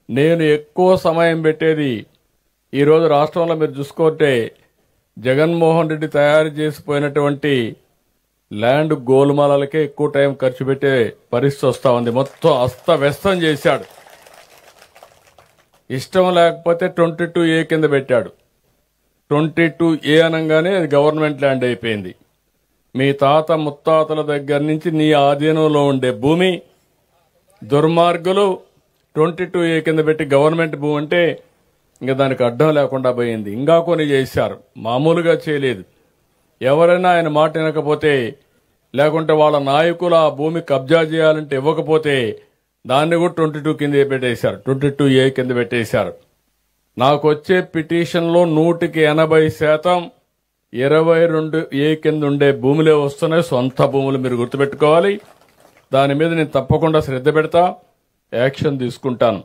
నేను ఎక్కువ సమయం పెట్టేది ఈరోజు రాష్ట్రంలో మీరు చూసుకుంటే జగన్మోహన్ రెడ్డి తయారు చేసిపోయినటువంటి ల్యాండ్ గోల్మాలకే ఎక్కువ టైం ఖర్చు పెట్టే పరిస్థితి వస్తా ఉంది. మొత్తం అస్తవ్యస్తం చేశాడు. ఇష్టం లేకపోతే 22A కింద పెట్టాడు. 22A అనగానే అది గవర్నమెంట్ ల్యాండ్ అయిపోయింది. మీ తాత ముత్తాతల దగ్గర నుంచి నీ ఆధీనంలో ఉండే భూమి దుర్మార్గులు 22A కింద పెట్టి గవర్నమెంట్ భూమి అంటే ఇంకా దానికి అడ్డం లేకుండా పోయింది. ఇంకా కొన్ని చేశారు, మామూలుగా చేయలేదు. ఎవరైనా ఆయన మాట వినకపోతే లేకుంటే వాళ్ళ నాయకులు ఆ భూమి కబ్జా చేయాలంటే ఇవ్వకపోతే దాన్ని కూడా 22 కింద పెట్టేశారు, 22A కింద పెట్టేశారు. నాకు వచ్చే పిటిషన్లో 100% 22A కింద ఉండే భూములే వస్తున్నాయి, సొంత భూములు. మీరు గుర్తుపెట్టుకోవాలి. దాని మీద నేను తప్పకుండా శ్రద్ధ పెడతా, యాక్షన్ తీసుకుంటాను.